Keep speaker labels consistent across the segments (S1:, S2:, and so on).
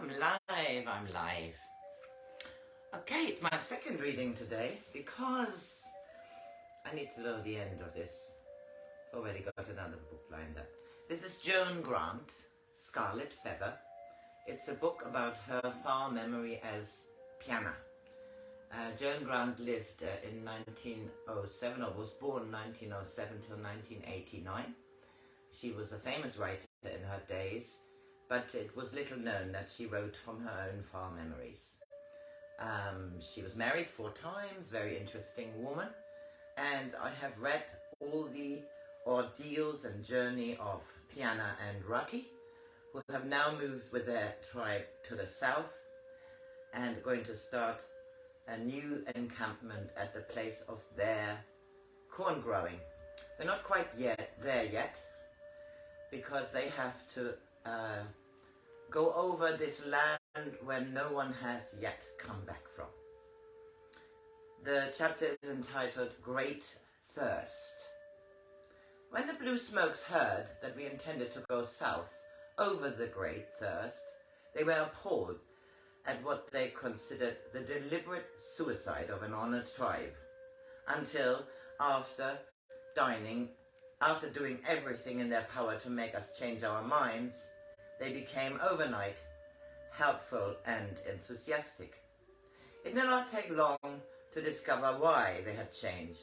S1: I'm live. Okay, it's my second reading today because I need to know the end of this. I've already got another book lined up. This is Joan Grant, Scarlet Feather. It's a book about her far memory as Piyanah. Joan Grant lived in 1907, or was born 1907 till 1989. She was a famous writer in her days, but it was little known that she wrote from her own far memories. She was married 4 times, very interesting woman, and I have read all the ordeals and journey of Piyanah and Raki, who have now moved with their tribe to the south and are going to start a new encampment at the place of their corn growing. We're not quite there yet, because they have to go over this land where no one has yet come back from. The chapter is entitled Great Thirst. When the Blue Smokes heard that we intended to go south over the Great Thirst, they were appalled at what they considered the deliberate suicide of an honored tribe, until after doing everything in their power to make us change our minds, they became overnight helpful and enthusiastic. It did not take long to discover why they had changed.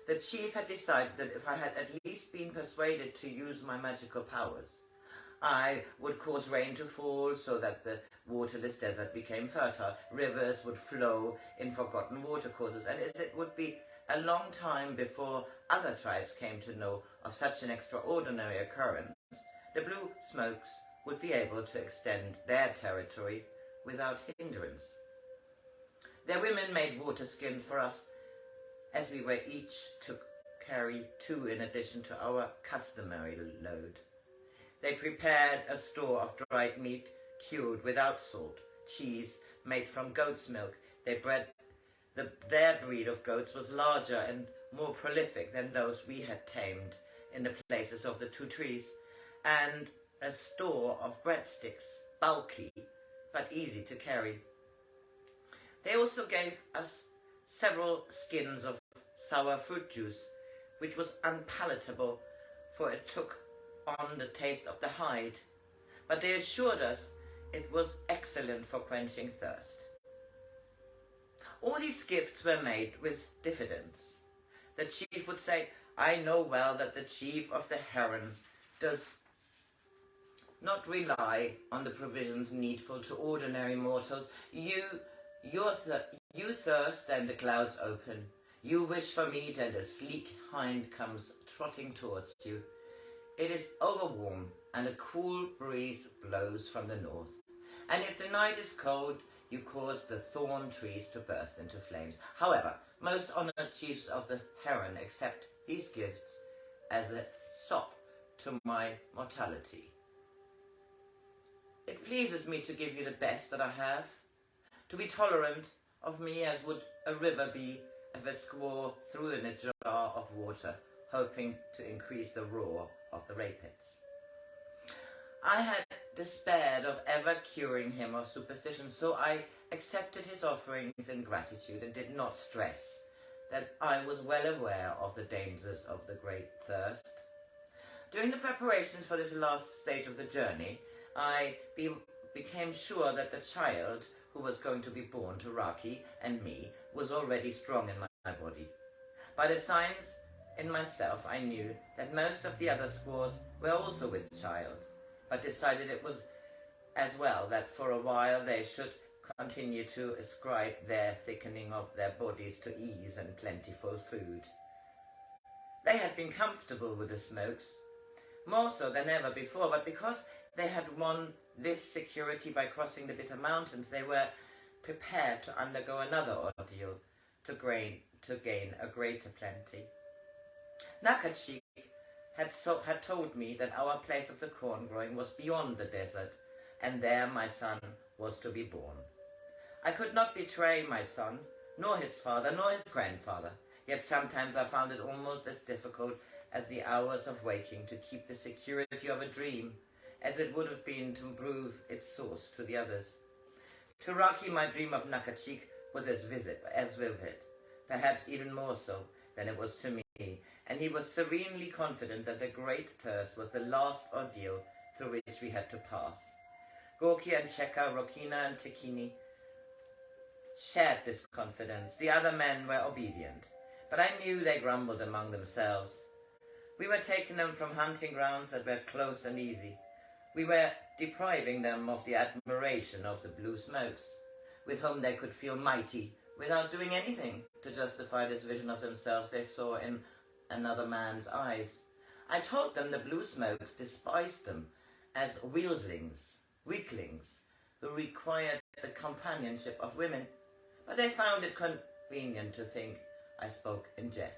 S1: The chief had decided that if I had at least been persuaded to use my magical powers, I would cause rain to fall so that the waterless desert became fertile, rivers would flow in forgotten watercourses, and as it would be a long time before other tribes came to know of such an extraordinary occurrence, the Blue Smokes would be able to extend their territory without hindrance. Their women made water skins for us, as we were each to carry 2 in addition to our customary load. They prepared a store of dried meat cured without salt, cheese made from goat's milk. Their breed of goats was larger and more prolific than those we had tamed in the places of the 2 trees, and a store of breadsticks, bulky but easy to carry. They also gave us several skins of sour fruit juice, which was unpalatable, for it took on the taste of the hide, but they assured us it was excellent for quenching thirst. All these gifts were made with diffidence. The chief would say, "I know well that the chief of the Heron does not rely on the provisions needful to ordinary mortals. You thirst and the clouds open. You wish for meat and a sleek hind comes trotting towards you. It is overwarm and a cool breeze blows from the north. And if the night is cold, you cause the thorn trees to burst into flames. However, most honored chiefs of the Heron accept these gifts as a sop to my mortality. It pleases me to give you the best that I have, to be tolerant of me as would a river be if a squaw threw in a jar of water, hoping to increase the roar of the rapids." I had despaired of ever curing him of superstition, so I accepted his offerings in gratitude and did not stress that I was well aware of the dangers of the Great Thirst. During the preparations for this last stage of the journey, I became sure that the child who was going to be born to Raki and me was already strong in my body. By the signs in myself, I knew that most of the other squaws were also with child, but decided it was as well that for a while they should continue to ascribe their thickening of their bodies to ease and plentiful food. They had been comfortable with the smokes, more so than ever before, but because they had won this security by crossing the bitter mountains, they were prepared to undergo another ordeal to gain a greater plenty. Nakachik had told me that our place of the corn growing was beyond the desert, and there my son was to be born. I could not betray my son, nor his father, nor his grandfather, yet sometimes I found it almost as difficult as the hours of waking to keep the security of a dream, as it would have been to prove its source to the others. To Raki, my dream of Nakachik was as vivid, perhaps even more so than it was to me, and he was serenely confident that the great thirst was the last ordeal through which we had to pass. Gorky and Cheka, Rokina and Tikini shared this confidence. The other men were obedient, but I knew they grumbled among themselves. We were taking them from hunting grounds that were close and easy. We were depriving them of the admiration of the blue smokes, with whom they could feel mighty without doing anything to justify this vision of themselves they saw in another man's eyes. I told them the blue smokes despised them as weaklings who required the companionship of women, but they found it convenient to think I spoke in jest.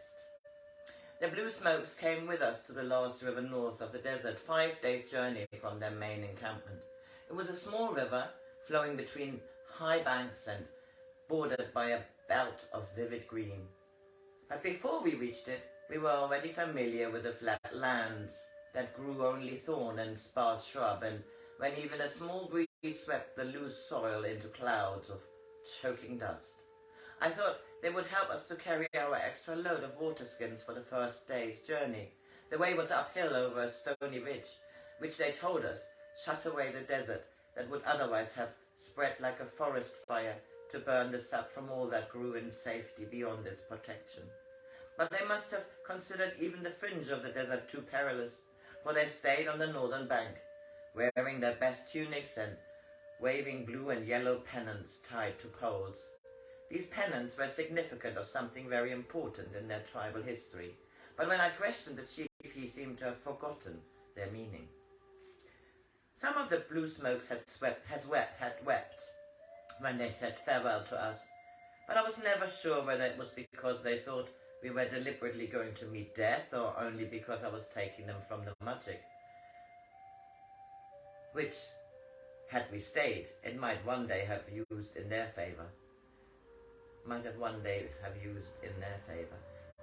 S1: The blue smokes came with us to the last river north of the desert, 5 days' journey from their main encampment. It was a small river flowing between high banks and bordered by a belt of vivid green. But before we reached it, we were already familiar with the flat lands that grew only thorn and sparse shrub, and when even a small breeze swept the loose soil into clouds of choking dust. I thought they would help us to carry our extra load of water skins for the first day's journey. The way was uphill over a stony ridge, which they told us shut away the desert that would otherwise have spread like a forest fire to burn the sap from all that grew in safety beyond its protection. But they must have considered even the fringe of the desert too perilous, for they stayed on the northern bank, wearing their best tunics and waving blue and yellow pennants tied to poles. These pennants were significant of something very important in their tribal history, but when I questioned the chief, he seemed to have forgotten their meaning. Some of the blue smokes had wept when they said farewell to us, but I was never sure whether it was because they thought we were deliberately going to meet death, or only because I was taking them from the magic, which, had we stayed, it might one day have used in their favor.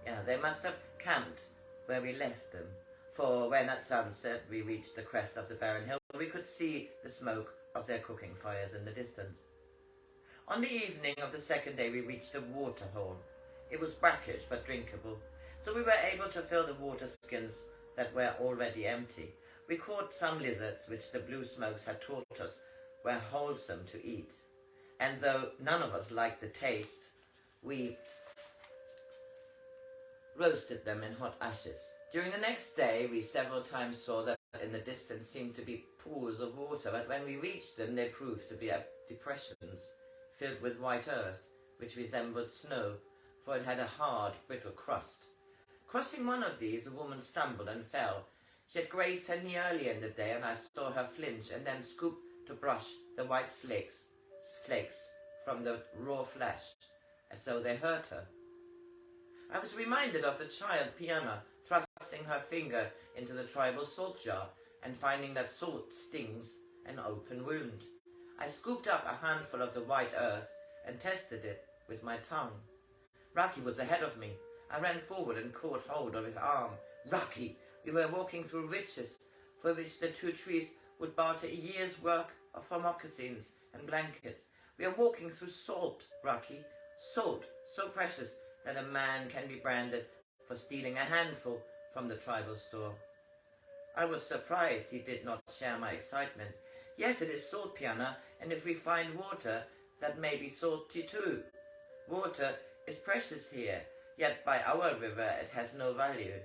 S1: Yeah, they must have camped where we left them, for when at sunset we reached the crest of the barren hill, we could see the smoke of their cooking fires in the distance. On the evening of the second day we reached a water hole. It was brackish but drinkable, so we were able to fill the water skins that were already empty. We caught some lizards, which the blue smokes had taught us were wholesome to eat, and though none of us liked the taste, we roasted them in hot ashes. During the next day, we several times saw that in the distance seemed to be pools of water, but when we reached them, they proved to be depressions filled with white earth, which resembled snow, for it had a hard, brittle crust. Crossing one of these, a woman stumbled and fell. She had grazed her knee earlier in the day, and I saw her flinch and then stoop to brush the white flakes from the raw flesh, as though they hurt her. I was reminded of the child Piyanah thrusting her finger into the tribal salt jar and finding that salt stings an open wound. I scooped up a handful of the white earth and tested it with my tongue. Raki was ahead of me. I ran forward and caught hold of his arm. Raki, we were walking through riches for which the two trees would barter a year's work for moccasins and blankets. We are walking through salt, Raki. Salt, so precious that a man can be branded for stealing a handful from the tribal store. I was surprised he did not share my excitement. Yes, it is salt, Piyanah, and if we find water, that may be salty too. Water is precious here, yet by our river it has no value.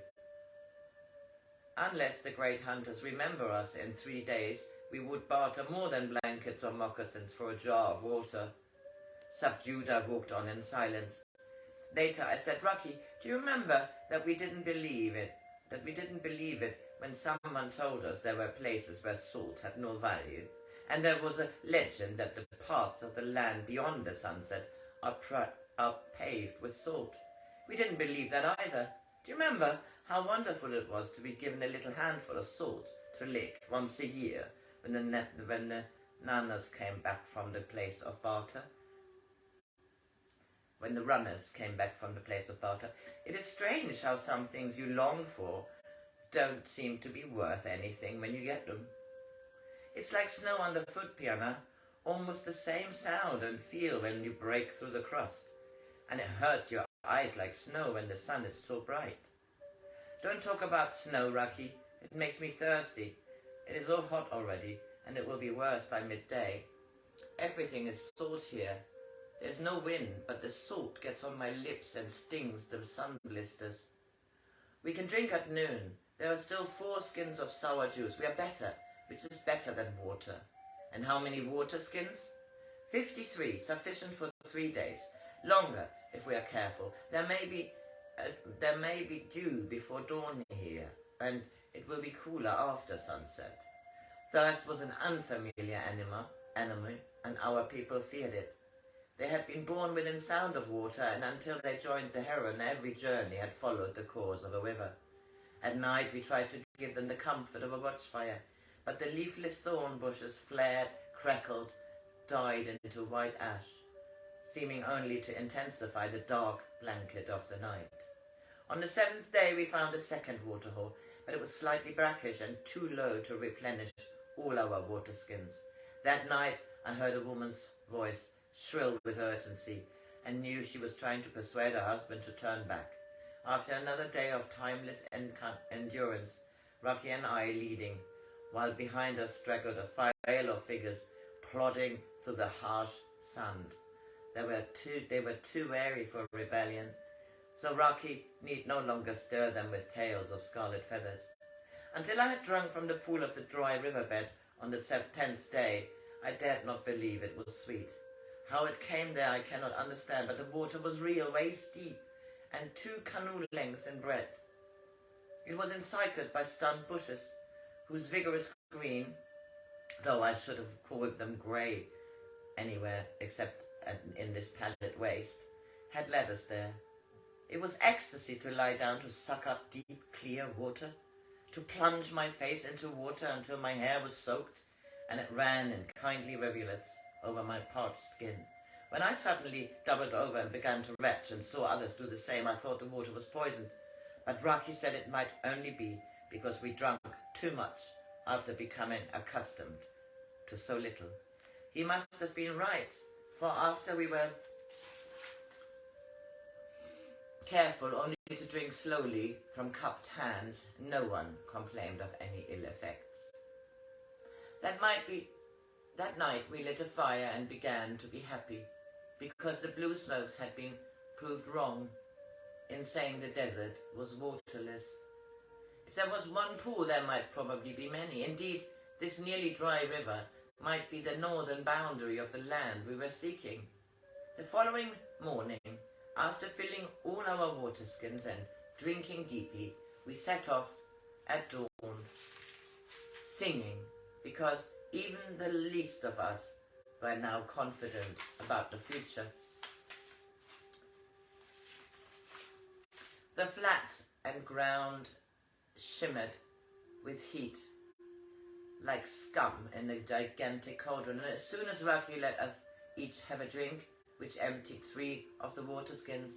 S1: Unless the great hunters remember us in 3 days, we would barter more than blankets or moccasins for a jar of water. Subdued, I walked on in silence. Later I said, Raki, do you remember that we didn't believe it when someone told us there were places where salt had no value, and there was a legend that the paths of the land beyond the sunset are paved with salt? We didn't believe that either. Do you remember how wonderful it was to be given a little handful of salt to lick once a year when the nanas came back from the place of barter? When the runners came back from the place of barter. It is strange how some things you long for don't seem to be worth anything when you get them. It's like snow underfoot, Piyanah. Almost the same sound and feel when you break through the crust. And it hurts your eyes like snow when the sun is so bright. Don't talk about snow, Raki. It makes me thirsty. It is all hot already, and it will be worse by midday. Everything is salt here. There's no wind, but the salt gets on my lips and stings the sun blisters. We can drink at noon. There are still 4 skins of sour juice. We are better, which is better than water. And how many water skins? 53, sufficient for 3 days. Longer, if we are careful. There may be dew before dawn here, and it will be cooler after sunset. Thirst was an unfamiliar enemy, and our people feared it. They had been born within sound of water, and until they joined the heron, every journey had followed the course of a river. At night we tried to give them the comfort of a watchfire, but the leafless thorn bushes flared, crackled, died into white ash, seeming only to intensify the dark blanket of the night. On the 7th day we found a second waterhole, but it was slightly brackish and too low to replenish all our water skins. That night I heard a woman's voice, shrill with urgency, and knew she was trying to persuade her husband to turn back. After another day of timeless endurance, Raki and I leading, while behind us straggled a file of figures plodding through the harsh sand. They were too wary for rebellion, so Raki need no longer stir them with tales of scarlet feathers. Until I had drunk from the pool of the dry riverbed on the 10th day, I dared not believe it was sweet. How it came there I cannot understand, but the water was real, waist deep, and 2 canoe lengths in breadth. It was encircled by stunned bushes, whose vigorous green, though I should have called them grey anywhere except in this pallid waste, had led us there. It was ecstasy to lie down to suck up deep, clear water, to plunge my face into water until my hair was soaked, and it ran in kindly rivulets over my parched skin. When I suddenly doubled over and began to retch and saw others do the same, I thought the water was poisoned. But Raki said it might only be because we drank too much after becoming accustomed to so little. He must have been right, for after we were careful only to drink slowly from cupped hands, no one complained of any ill effects. That night we lit a fire and began to be happy, because the blue smokes had been proved wrong in saying the desert was waterless. If there was one pool, there might probably be many. Indeed, this nearly dry river might be the northern boundary of the land we were seeking. The following morning, after filling all our water skins and drinking deeply, we set off at dawn, singing, because even the least of us were now confident about the future. The flat and ground shimmered with heat, like scum in a gigantic cauldron, and as soon as Raki let us each have a drink, which emptied 3 of the water skins,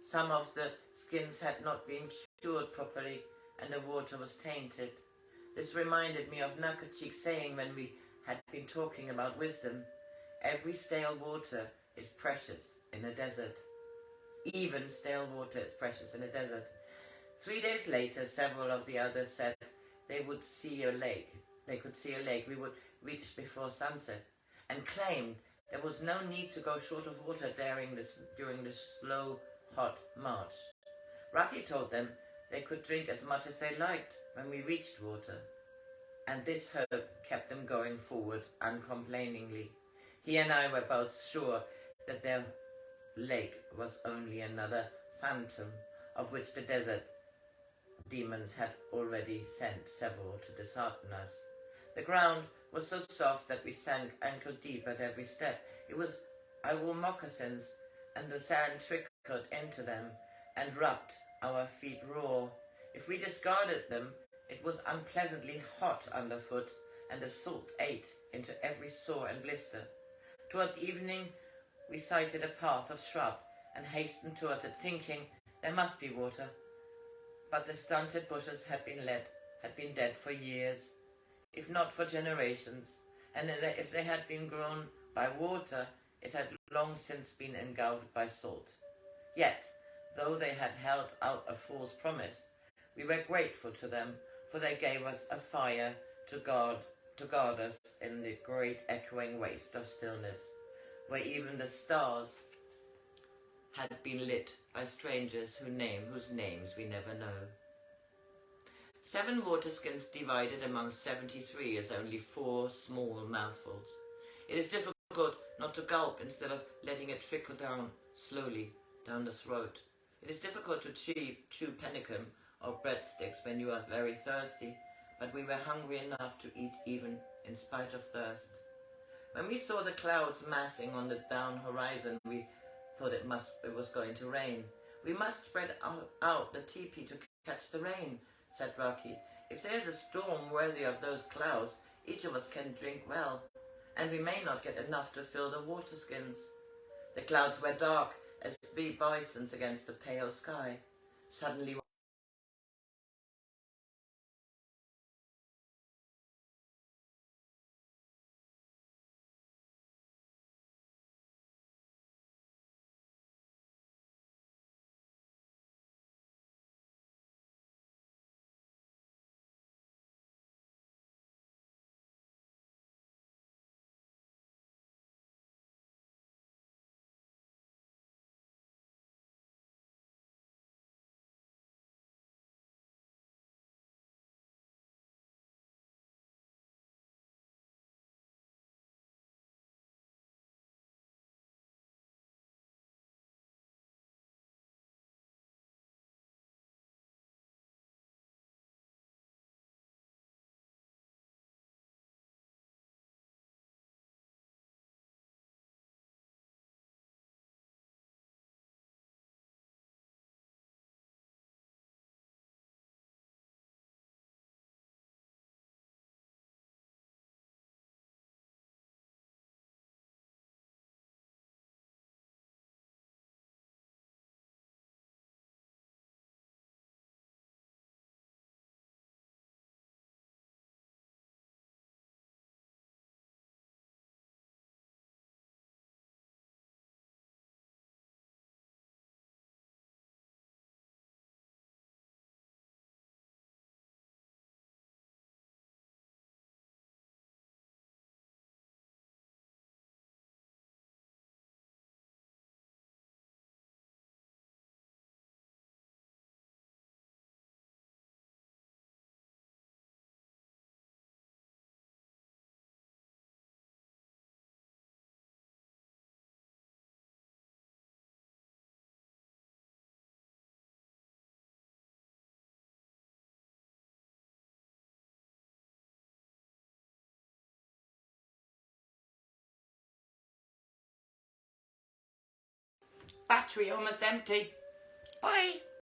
S1: some of the skins had not been cured properly, and the water was tainted. This reminded me of Nakachik's saying when we had been talking about wisdom: every stale water is precious in a desert. Even stale water is precious in a desert. 3 days later, several of the others said they would see a lake. They could see a lake we would reach before sunset, and claimed there was no need to go short of water during this slow, hot march. Raki told them they could drink as much as they liked when we reached water, and this hope kept them going forward uncomplainingly. He and I were both sure that their lake was only another phantom, of which the desert demons had already sent several to dishearten us. The ground was so soft that we sank ankle deep at every step. I wore moccasins, and the sand trickled into them and rubbed our feet raw. If we discarded them, it was unpleasantly hot underfoot, and the salt ate into every sore and blister. Towards evening, we sighted a path of shrub and hastened towards it, thinking there must be water. But the stunted bushes had been dead for years, if not for generations, and if they had been grown by water, it had long since been engulfed by salt. Yet, though they had held out a false promise, we were grateful to them, for they gave us a fire to guard us in the great echoing waste of stillness, where even the stars had been lit by strangers whose names we never know. 7 water skins divided among 73 is only 4 small mouthfuls. It is difficult not to gulp instead of letting it trickle down slowly down the throat. It is difficult to chew pemmican or breadsticks when you are very thirsty, but we were hungry enough to eat even in spite of thirst. When we saw the clouds massing on the down horizon, we thought it was going to rain. "We must spread out the teepee to catch the rain," said Raki. "If there is a storm worthy of those clouds, each of us can drink well, and we may not get enough to fill the water skins." The clouds were dark as bisons against the pale sky. Suddenly battery almost empty. Bye.